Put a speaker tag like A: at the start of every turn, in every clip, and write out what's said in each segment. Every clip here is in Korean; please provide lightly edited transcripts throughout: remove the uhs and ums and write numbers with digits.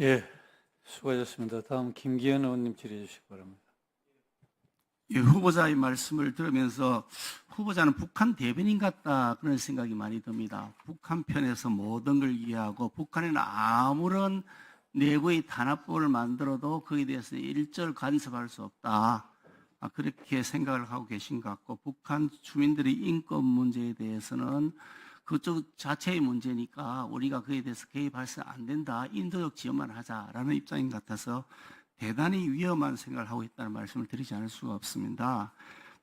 A: 예, 수고하셨습니다. 다음 김기현 의원님 질의해 주시기 바랍니다.
B: 이 후보자의 말씀을 들으면서 후보자는 북한 대변인 같다 그런 생각이 많이 듭니다. 북한 편에서 모든 걸 이해하고 북한에는 아무런 내부의 단합법을 만들어도 거기에 대해서 일절 간섭할 수 없다. 그렇게 생각을 하고 계신 것 같고, 북한 주민들의 인권 문제에 대해서는 그쪽 자체의 문제니까 우리가 그에 대해서 개입해서 안 된다. 인도적 지원만 하자라는 입장인 것 같아서 대단히 위험한 생각을 하고 있다는 말씀을 드리지 않을 수가 없습니다.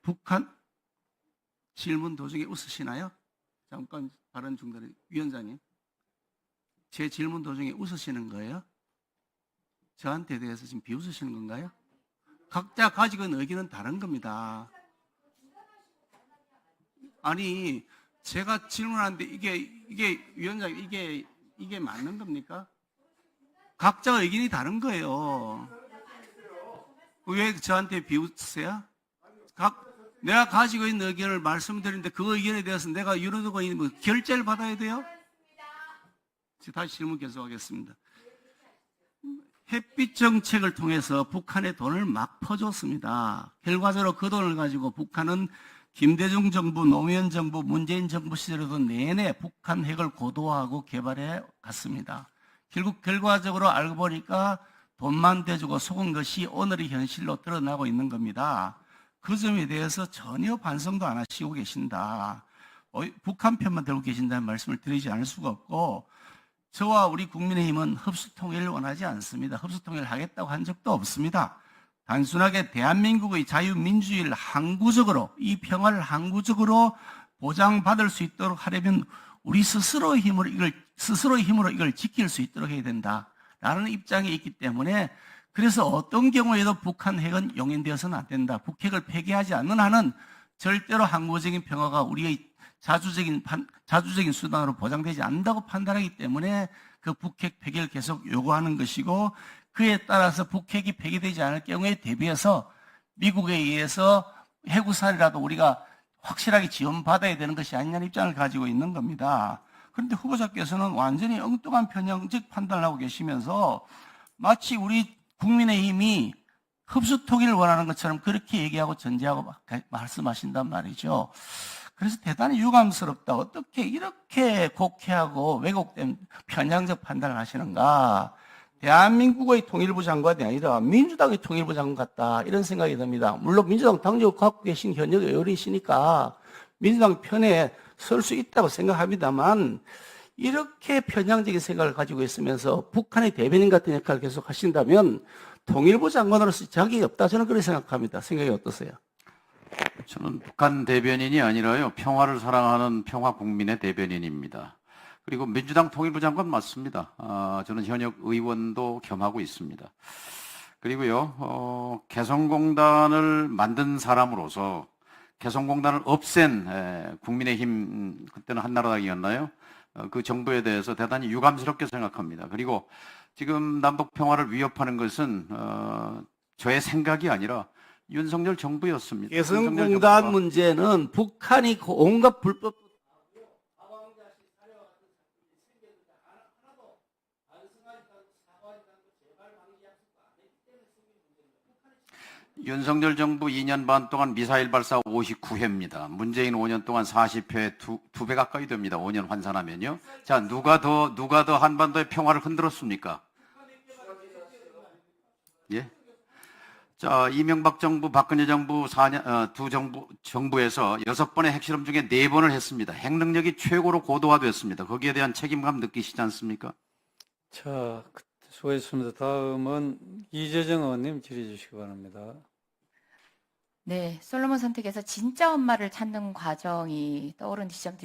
B: 북한 질문 도중에 웃으시나요? 잠깐 발언 중단에 위원장님, 제 질문 도중에 웃으시는 거예요? 저한테 대해서 지금 비웃으시는 건가요? 각자 가지고 있는 의견은 다른 겁니다. 아니, 제가 질문하는데 이게 위원장님, 이게 맞는 겁니까? 각자 의견이 다른 거예요. 왜 저한테 비웃으세요? 내가 가지고 있는 의견을 말씀드리는데 그 의견에 대해서 내가 유로두고 있는 뭐 결재를 받아야 돼요? 다시 질문 계속하겠습니다. 햇빛 정책을 통해서 북한에 돈을 막 퍼줬습니다. 결과적으로 그 돈을 가지고 북한은 김대중 정부, 노무현 정부, 문재인 정부 시절에도 내내 북한 핵을 고도화하고 개발해 갔습니다. 결국 결과적으로 알고 보니까 돈만 대주고 속은 것이 오늘의 현실로 드러나고 있는 겁니다. 그 점에 대해서 전혀 반성도 안 하시고 계신다. 북한 편만 들고 계신다는 말씀을 드리지 않을 수가 없고, 저와 우리 국민의힘은 흡수통일을 원하지 않습니다. 흡수통일을 하겠다고 한 적도 없습니다. 단순하게 대한민국의 자유민주주의를 항구적으로, 이 평화를 항구적으로 보장받을 수 있도록 하려면 우리 스스로의 힘으로 이걸 지킬 수 있도록 해야 된다라는 입장에 있기 때문에, 그래서 어떤 경우에도 북한 핵은 용인되어서는 안 된다. 북핵을 폐기하지 않는 한은 절대로 항구적인 평화가 우리의 자주적인 수단으로 보장되지 않는다고 판단하기 때문에 그 북핵 폐기를 계속 요구하는 것이고, 그에 따라서 북핵이 폐기되지 않을 경우에 대비해서 미국에 의해서 해구살이라도 우리가 확실하게 지원받아야 되는 것이 아니냐는 입장을 가지고 있는 겁니다. 그런데 후보자께서는 완전히 엉뚱한 편향적 판단을 하고 계시면서 마치 우리 국민의힘이 흡수통일을 원하는 것처럼 그렇게 얘기하고 전제하고 말씀하신단 말이죠. 그래서 대단히 유감스럽다. 어떻게 이렇게 곡해하고 왜곡된 편향적 판단을 하시는가. 대한민국의 통일부 장관이 아니라 민주당의 통일부 장관 같다, 이런 생각이 듭니다. 물론 민주당 당적을 갖고 계신 현역 의원이시니까 민주당 편에 설 수 있다고 생각합니다만, 이렇게 편향적인 생각을 가지고 있으면서 북한의 대변인 같은 역할을 계속 하신다면 통일부 장관으로서 자격이 없다, 저는 그렇게 생각합니다. 생각이 어떠세요?
C: 저는 북한 대변인이 아니라요, 평화를 사랑하는 평화 국민의 대변인입니다. 그리고 민주당 통일부 장관 맞습니다. 저는 현역 의원도 겸하고 있습니다. 그리고요, 개성공단을 만든 사람으로서 개성공단을 없앤 국민의힘, 그때는 한나라당이었나요? 그 정부에 대해서 대단히 유감스럽게 생각합니다. 그리고 지금 남북 평화를 위협하는 것은 저의 생각이 아니라 윤석열 정부였습니다.
B: 개성공단 문제는 북한이 온갖 불법
C: 윤석열 정부 2년 반 동안 미사일 발사 59회입니다. 문재인 5년 동안 40회, 두 배 가까이 됩니다. 5년 환산하면요. 자, 누가 더 한반도의 평화를 흔들었습니까? 예? 자, 이명박 정부, 박근혜 정부 4년, 정부에서 6번의 핵실험 중에 4번을 했습니다. 핵 능력이 최고로 고도화됐습니다. 거기에 대한 책임감 느끼시지 않습니까?
A: 자, 수고하셨습니다. 다음은 이재정 의원님 질의해 주시기 바랍니다.
D: 네, 솔로몬 선택에서 진짜 엄마를 찾는 과정이 떠오른 지점들이